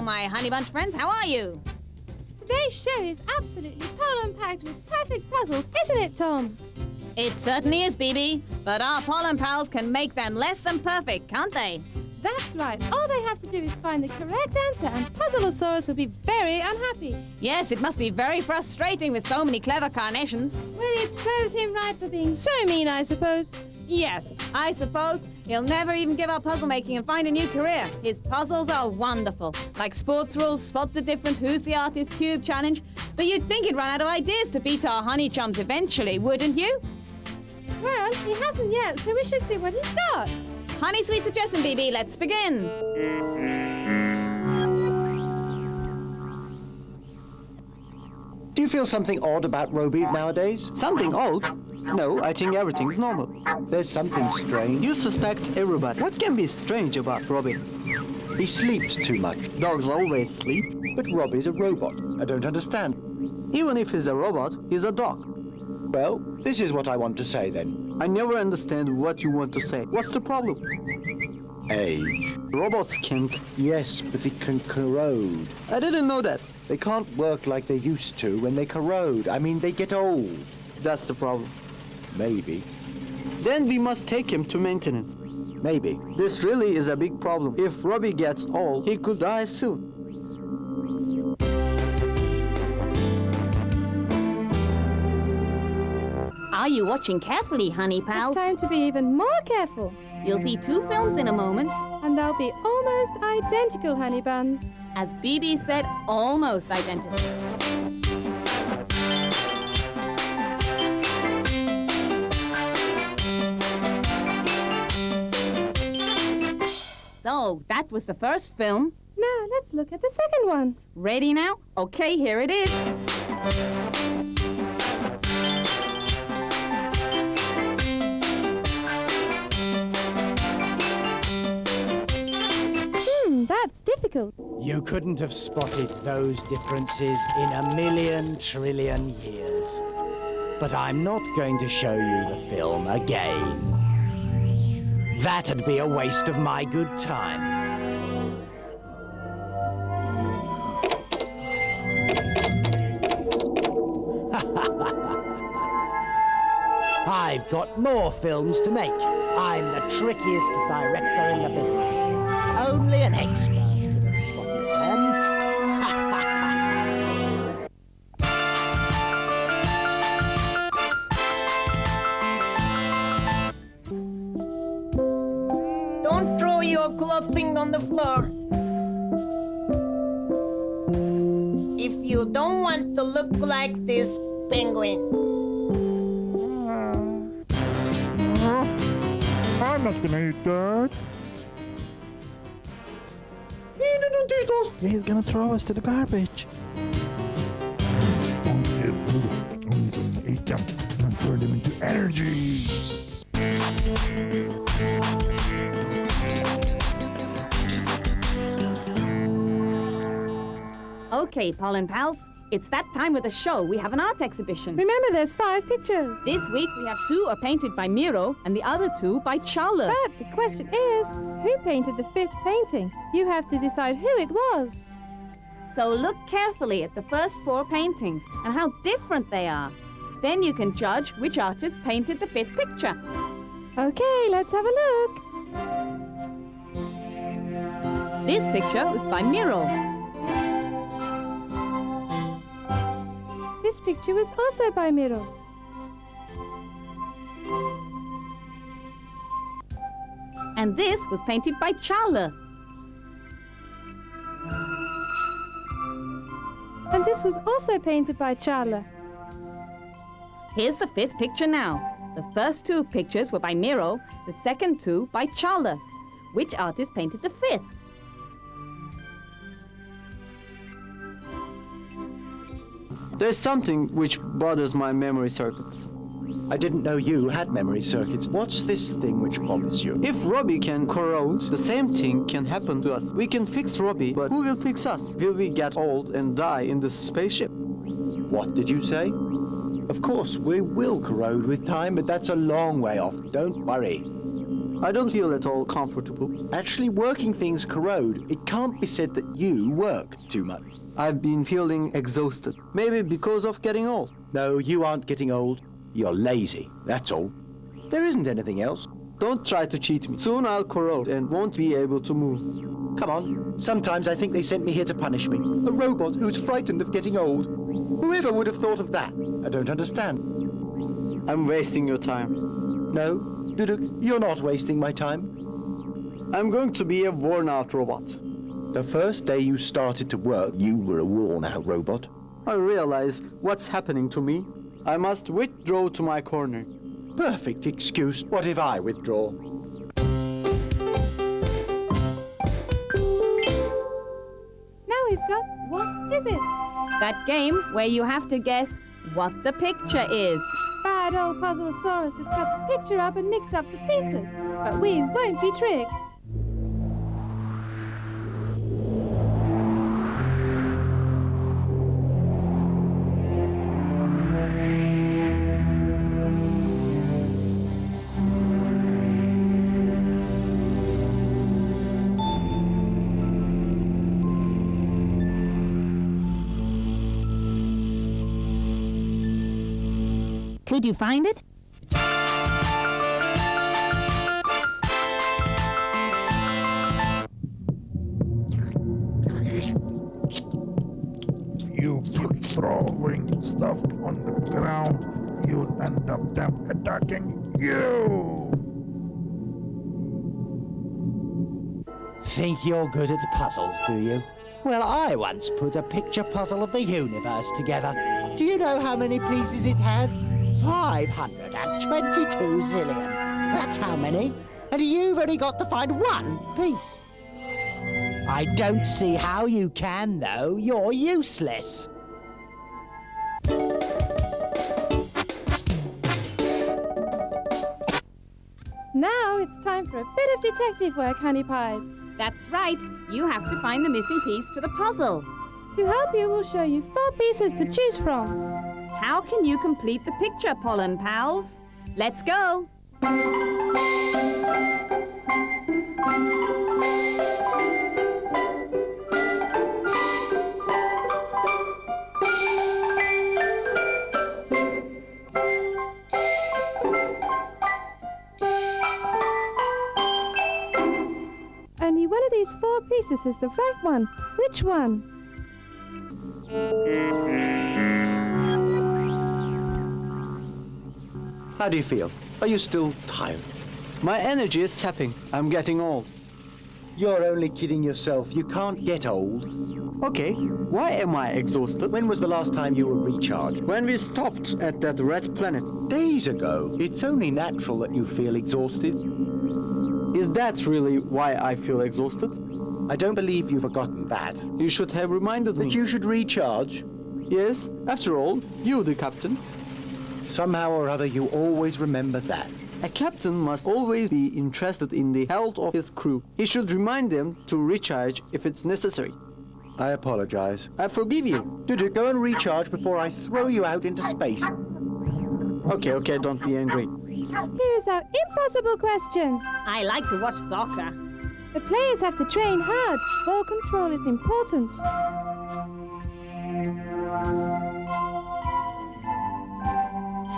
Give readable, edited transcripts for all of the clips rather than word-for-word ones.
My Honey Bunch friends, how are you? Today's show is absolutely pollen-packed with perfect puzzles, isn't it, Tom? It certainly is, BB. But our pollen pals can make them less than perfect, can't they? That's right. All they have to do is find the correct answer and PUZZLE-A-SAURUS will be very unhappy. Yes, it must be very frustrating with so many clever carnations. Well, it serves him right for being so mean, I suppose. Yes, I suppose. He'll never even give up puzzle making and find a new career. His puzzles are wonderful. Like sports rules, spot the different, who's the artist, cube challenge. But you'd think he'd run out of ideas to beat our honey chums eventually, wouldn't you? Well, he hasn't yet, so we should see what he's got. Honey sweet suggestion, BB, let's begin. Do you feel something odd about Roby nowadays? Something old? No, I think everything's normal. There's something strange. You suspect everybody. What can be strange about Roby? He sleeps too much. Dogs always sleep. But Roby's a robot. I don't understand. Even if he's a robot, he's a dog. Well, this is what I want to say then. I never understand what you want to say. What's the problem? Age. Robots can't. Yes, but it can corrode. I didn't know that. They can't work like they used to when they corrode. I mean, they get old. That's the problem. Maybe. Then we must take him to maintenance. Maybe. This really is a big problem. If Roby gets old, he could die soon. Are you watching carefully, honey pals? It's time to be even more careful. You'll see two films in a moment. And they'll be almost identical, honey buns. As BB said, almost identical. So, that was the first film. Now, let's look at the second one. Ready now? Okay, here it is. That's difficult. You couldn't have spotted those differences in a million trillion years. But I'm not going to show you the film again. That'd be a waste of my good time. I've got more films to make. I'm the trickiest director in the business. Only an expert could have spotted them. Don't throw your clothing on the floor. If you don't want to look like this penguin. I'm not gonna eat that. He's gonna throw us to the garbage. Don't get food. I'm gonna eat them and turn them into energy. Okay, pollen pals. It's that time of the show. We have an art exhibition. Remember, there's 5 pictures. This week we have 2 are painted by Miro and the other 2 by Charla. But the question is, who painted the 5th painting? You have to decide who it was. So look carefully at the first 4 paintings and how different they are. Then you can judge which artist painted the 5th picture. Okay, let's have a look. This picture was by Miro. This picture was also by Miro. And this was painted by Charla. And this was also painted by Charla. Here's the 5th picture now. The first two pictures were by Miro, the second two by Charles. Which artist painted the fifth? There's something which bothers my memory circuits. I didn't know you had memory circuits. What's this thing which bothers you? If Robbie can corrode, the same thing can happen to us. We can fix Robbie, but who will fix us? Will we get old and die in this spaceship? What did you say? Of course, we will corrode with time, but that's a long way off. Don't worry. I don't feel at all comfortable. Actually, working things corrode. It can't be said that you work too much. I've been feeling exhausted. Maybe because of getting old. No, you aren't getting old. You're lazy, that's all. There isn't anything else. Don't try to cheat me. Soon I'll corrode and won't be able to move. Come on. Sometimes I think they sent me here to punish me. A robot who's frightened of getting old. Whoever would have thought of that? I don't understand. I'm wasting your time. No, Duduk, you're not wasting my time. I'm going to be a worn-out robot. The first day you started to work, you were a worn-out robot. I realize what's happening to me. I must withdraw to my corner. Perfect excuse. What if I withdraw? Now we've got What Is It? That game where you have to guess what the picture is. Bad old PUZZLEA-SAURUS has cut the picture up and mixed up the pieces, but we won't be tricked. Could you find it? You keep throwing stuff on the ground, you'll end up them attacking you. Think you're good at puzzles, do you? Well, I once put a picture puzzle of the universe together. Do you know how many pieces it had? 522 zillion. That's how many. And you've only got to find one piece. I don't see how you can, though. You're useless. Now it's time for a bit of detective work, honey pies. That's right. You have to find the missing piece to the puzzle. To help you, we'll show you 4 pieces to choose from. How can you complete the picture, Pollen Pals? Let's go. Only one of these 4 pieces is the right one. Which one? How do you feel? Are you still tired? My energy is sapping. I'm getting old. You're only kidding yourself. You can't get old. Okay, why am I exhausted? When was the last time you were recharged? When we stopped at that red planet. Days ago. It's only natural that you feel exhausted. Is that really why I feel exhausted? I don't believe you've forgotten that. You should have reminded me. That you should recharge? Yes, after all, you the captain. Somehow or other you always remember that. A captain must always be interested in the health of his crew. He should remind them to recharge if it's necessary. I apologize. I forgive you. Dudu, go and recharge before I throw you out into space. Okay, don't be angry. Here is our impossible question. I like to watch soccer. The players have to train hard. Ball control is important.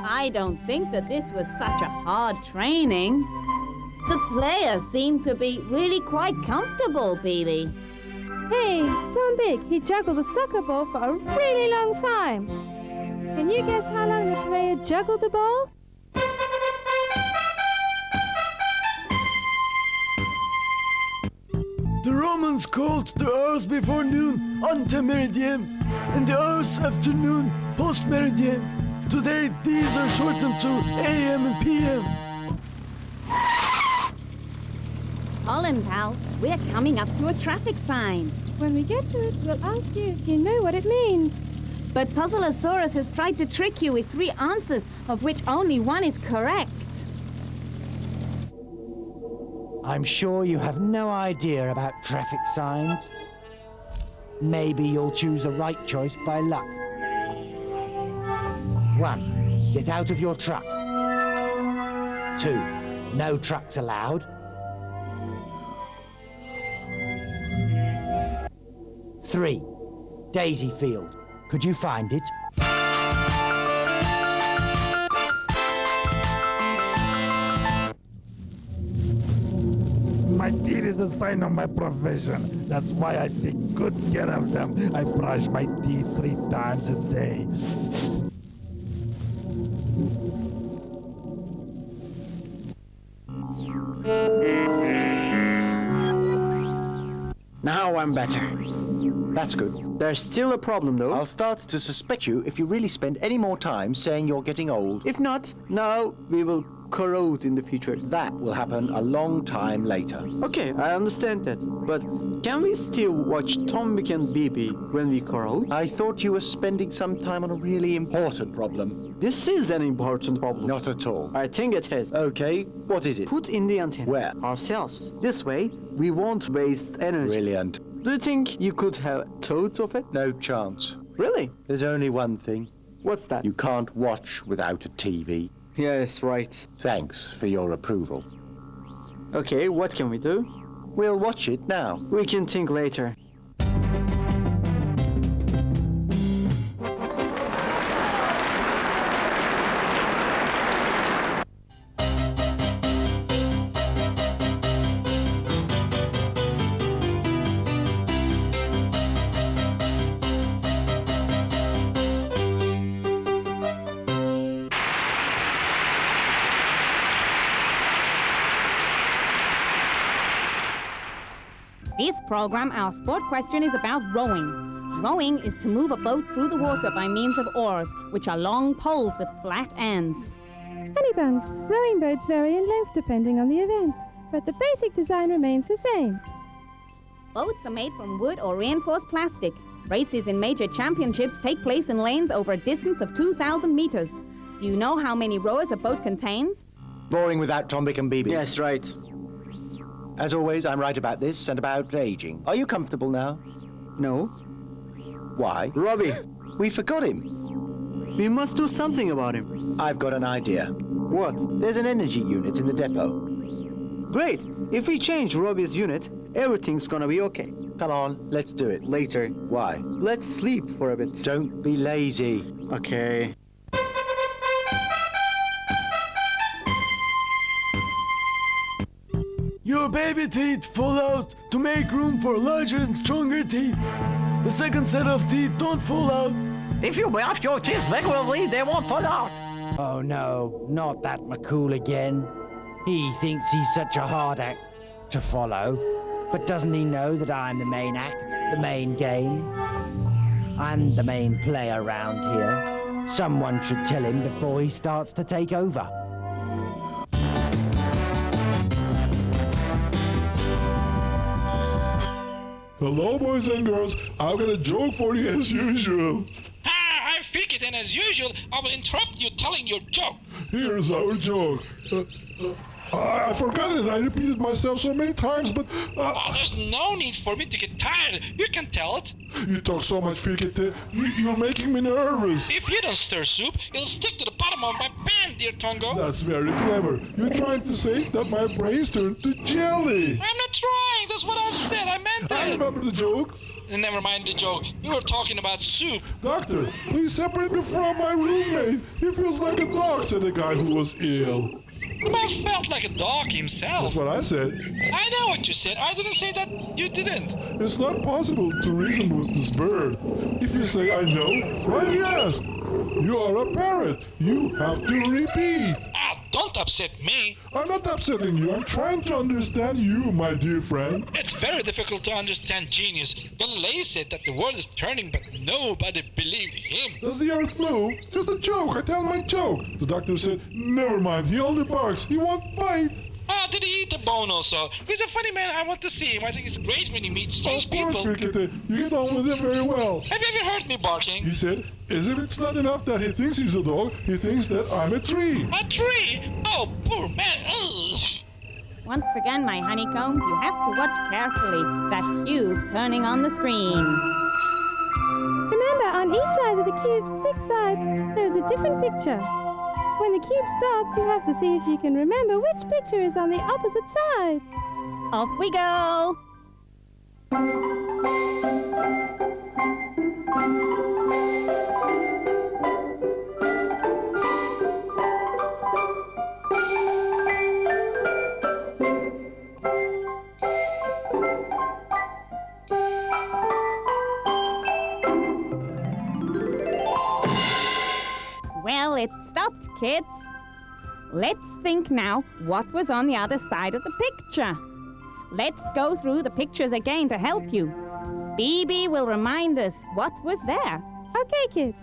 I don't think that this was such a hard training. The players seem to be really quite comfortable, B.B. Hey, Tombik, he juggled the soccer ball for a really long time. Can you guess how long the player juggled the ball? The Romans called the hours before noon ante meridiem, and the hours after noon post meridiem. Today, these are shortened to AM and PM. Colin, pals, we're coming up to a traffic sign. When we get to it, we'll ask you if you know what it means. But PUZZLEA-SAURUS has tried to trick you with 3 answers, of which only 1 is correct. I'm sure you have no idea about traffic signs. Maybe you'll choose the right choice by luck. 1. Get out of your truck. 2. No trucks allowed. 3. Daisy Field. Could you find it? My teeth is the sign of my profession. That's why I take good care of them. I brush my teeth 3 times a day. Now I'm better. That's good. There's still a problem, though. I'll start to suspect you if you really spend any more time saying you're getting old. If not, now we will corrode in the future. That will happen a long time later. Okay, I understand that. But can we still watch Tombik and B.B when we corrode? I thought you were spending some time on a really important problem. This is an important problem. Not at all. I think it is. Okay, what is it? Put in the antenna. Where? Ourselves. This way, we won't waste energy. Brilliant. Do you think you could have thought of it? No chance. Really? There's only one thing. What's that? You can't watch without a TV. Yes, right. Thanks for your approval. Okay, what can we do? We'll watch it now. We can think later. This program, our sport question is about rowing. Rowing is to move a boat through the water by means of oars, which are long poles with flat ends. Honey buns, rowing boats vary in length depending on the event, but the basic design remains the same. Boats are made from wood or reinforced plastic. Races in major championships take place in lanes over a distance of 2,000 meters. Do you know how many rowers a boat contains? Boring without Tombik and B.B. Yes, right. As always, I'm right about this and about aging. Are you comfortable now? No. Why? Robbie, We forgot him. we must do something about him. I've got an idea. What? There's an energy unit in the depot. Great. If we change Robbie's unit, everything's gonna be okay. Come on, let's do it. Later. Why? Let's sleep for a bit. Don't be lazy. Okay. Your baby teeth fall out to make room for larger and stronger teeth. The second set of teeth don't fall out. If you brush your teeth regularly, they won't fall out. Oh no, not that McCOOL again. He thinks he's such a hard act to follow. But doesn't he know that I'm the main act, the main game? I'm the main player around here. Someone should tell him before he starts to take over. Hello, boys and girls. I've got a joke for you as usual. I'm FIRKETE, and as usual, I will interrupt you telling your joke. Here's our joke. I forgot it. I repeated myself so many times, but... There's no need for me to get tired. You can tell it. You talk so much, FIRKETE. You're making me nervous. If you don't stir soup, it'll stick to the bottom of my pan, dear Tongo. That's very clever. You're trying to say that my brains turned to jelly. I'm not trying. That's what I've said. I meant I it. remember the joke. Never mind the joke. You were talking about soup. Doctor, please separate me from my roommate. He feels like a dog, said the guy who was ill. The man felt like a dog himself. That's what I said. I know what you said. I didn't say that you didn't. It's not possible to reason with this bird. If you say I know, why do you ask? You are a parrot. You have to repeat. Ah, don't upset me. I'm not upsetting you. I'm trying to understand you, my dear friend. It's very difficult to understand genius. Galilei said that the world is turning, but nobody believed him. Does the earth move? Just a joke. I tell my joke. The doctor said, never mind. He only barks. He won't bite. Ah, did he eat the bone also? He's a funny man. I want to see him. I think it's great when he meets strange Of course, people. FIRKETE. You get on with him very well. Have you ever heard me barking? He said, as if it's not enough that he thinks he's a dog, he thinks that I'm a tree. A tree? Oh, poor man. Ugh. Once again, my honeycomb, you have to watch carefully. That cube turning on the screen. Remember, on each side of the cube's 6 sides, there is a different picture. When the cube stops, you have to see if you can remember which picture is on the opposite side. Off we go. Well, it stopped, kids. Let's think now what was on the other side of the picture. Let's go through the pictures again to help you. BB will remind us what was there. Okay, kids.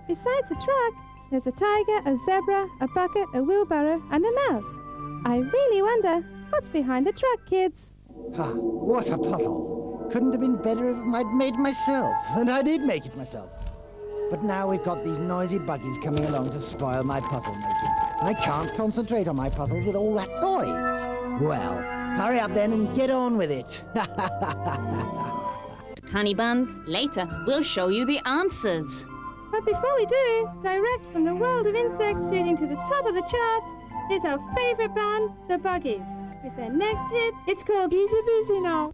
Besides a truck, there's a tiger, a zebra, a bucket, a wheelbarrow, and a mouse. I really wonder what's behind the truck, kids. Ah, what a puzzle. Couldn't have been better if I'd made it myself. And I did make it myself. But now we've got these noisy buggies coming along to spoil my puzzle making. I can't concentrate on my puzzles with all that noise. Well, hurry up then and get on with it. Honey buns, later we'll show you the answers. But before we do, direct from the world of insects shooting to the top of the charts is our favorite band, the Buggies. With their next hit, it's called Easy Busy Now.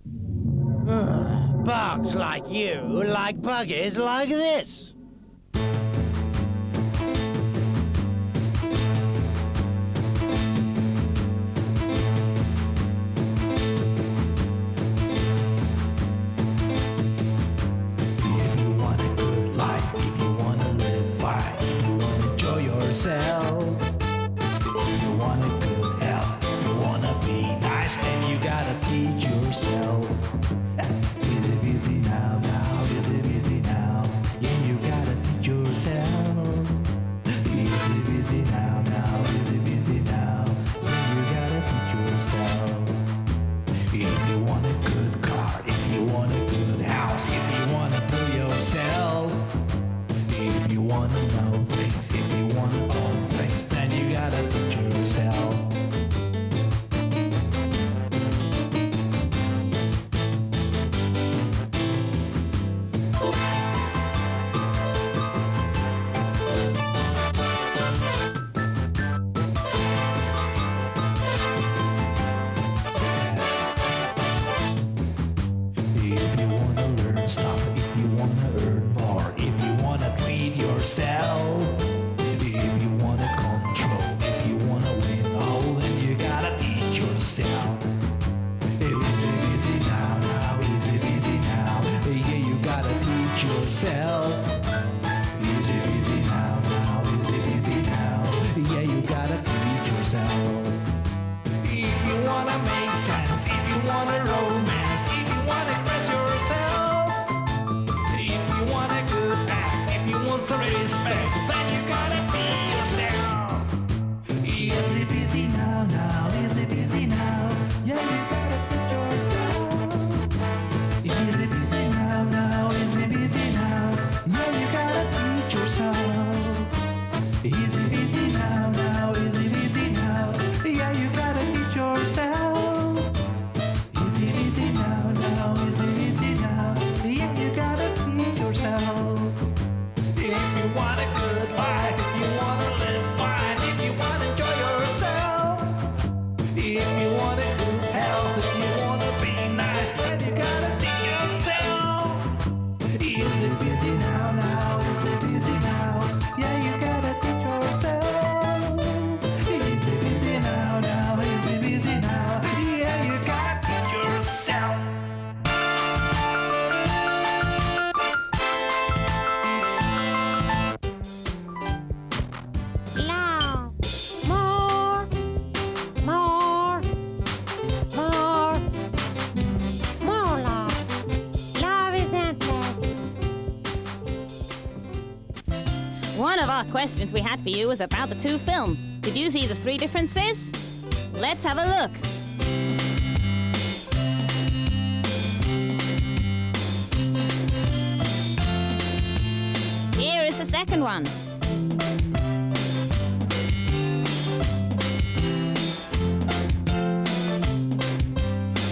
Bugs like you like buggies like this. our questions we had for you was about the two films. Did you see the three differences? Let's have a look. Here is the second one.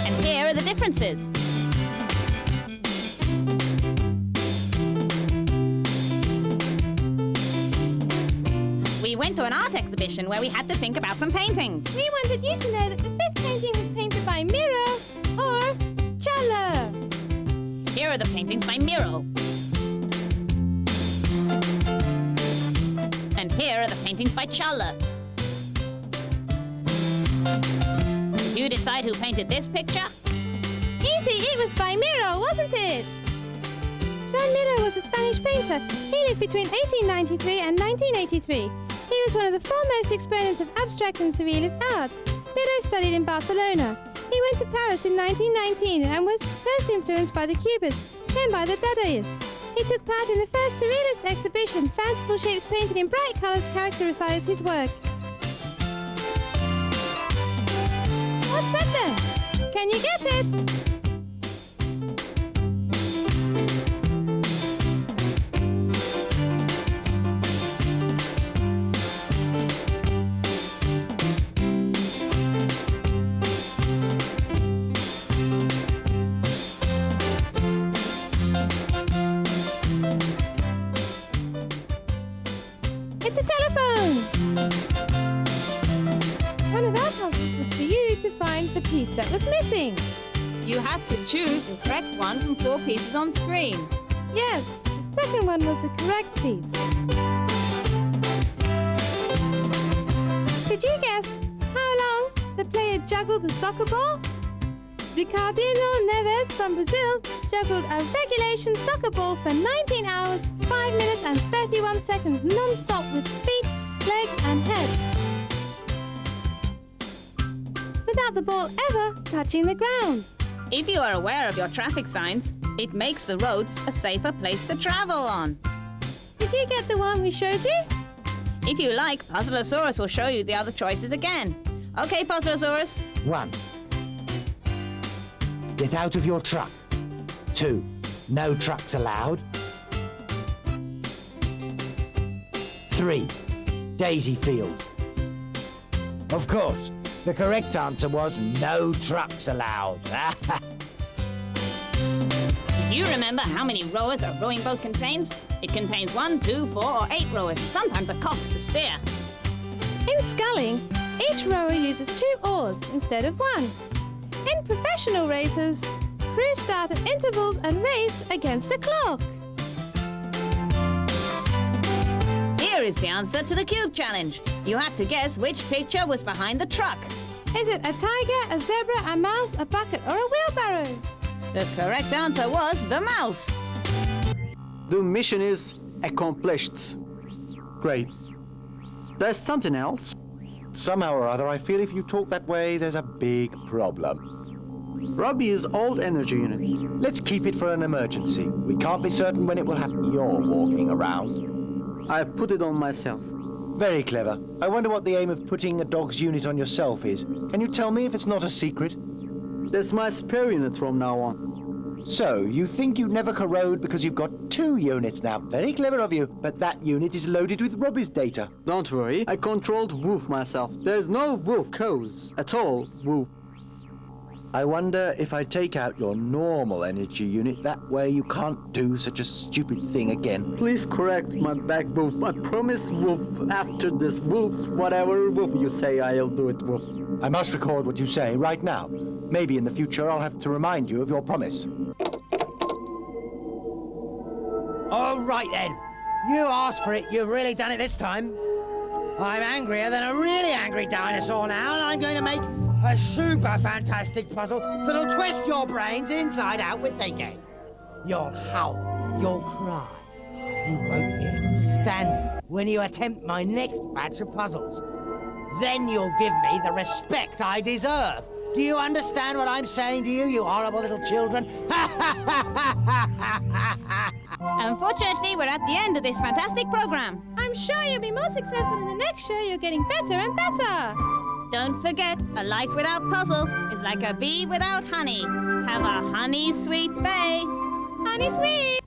And here are the differences. We went to an art exhibition where we had to think about some paintings. We wanted you to know that the fifth painting was painted by Miro or Challa. Here are the paintings by Miro. And here are the paintings by Challa. You decide who painted this picture? Easy, it was by Miro, wasn't it? Joan Miro was a Spanish painter. He lived between 1893 and 1983. He was one of the foremost exponents of abstract and surrealist art. Miro studied in Barcelona. He went to Paris in 1919 and was first influenced by the Cubists, then by the Dadaists. He took part in the first surrealist exhibition. Fanciful shapes painted in bright colours characterised his work. What's that then? Can you get it? It's a telephone! One of our puzzles was for you to find the piece that was missing. You have to choose the correct one from 4 pieces on screen. Yes, the second one was the correct piece. Could you guess how long the player juggled the soccer ball? Ricardo Neves from Brazil juggled a regulation soccer ball for 19 hours, 5 minutes and 31 seconds non-stop with feet, legs and head, without the ball ever touching the ground. If you are aware of your traffic signs, it makes the roads a safer place to travel on. Did you get the one we showed you? If you like, PUZZLEA-SAURUS will show you the other choices again. Okay, PUZZLEA-SAURUS. 1. Get out of your truck. 2. No trucks allowed. 3. Daisy Field. Of course, the correct answer was no trucks allowed. Do you remember how many rowers a rowing boat contains? It contains 1, 2, 4 or 8 rowers, sometimes a cox to steer. In sculling, each rower uses 2 oars instead of 1. In professional races, crews start at intervals and race against the clock. Here is the answer to the cube challenge. You have to guess which picture was behind the truck. Is it a tiger, a zebra, a mouse, a bucket or a wheelbarrow? The correct answer was the mouse. The mission is accomplished. Great. There's something else. Somehow or other, I feel if you talk that way, there's a big problem. Robbie's old energy unit. Let's keep it for an emergency. We can't be certain when it will happen. You're walking around. I put it on myself. Very clever. I wonder what the aim of putting a dog's unit on yourself is. Can you tell me if it's not a secret? That's my spare unit from now on. So, you think you'd never corrode because you've got 2 units now. Very clever of you. But that unit is loaded with Robbie's data. Don't worry, I controlled Woof myself. There's no Woof codes at all, Woof. I wonder if I take out your normal energy unit, that way you can't do such a stupid thing again. Please correct my back, Woof. I promise, Woof, after this, Woof, whatever Woof you say, I'll do it, Woof. I must record what you say right now. Maybe in the future I'll have to remind you of your promise. All right then. You asked for it. You've really done it this time. I'm angrier than a really angry dinosaur now, and I'm going to make a super fantastic puzzle that'll twist your brains inside out with thinking. You'll howl. You'll cry. You won't even stand when you attempt my next batch of puzzles. Then you'll give me the respect I deserve Do you understand what I'm saying to you, you horrible little children? Unfortunately, we're at the end of this fantastic program. I'm sure you'll be more successful in the next show. You're getting better and better. Don't forget, a life without puzzles is like a bee without honey. Have a honey sweet bay. Honey sweet.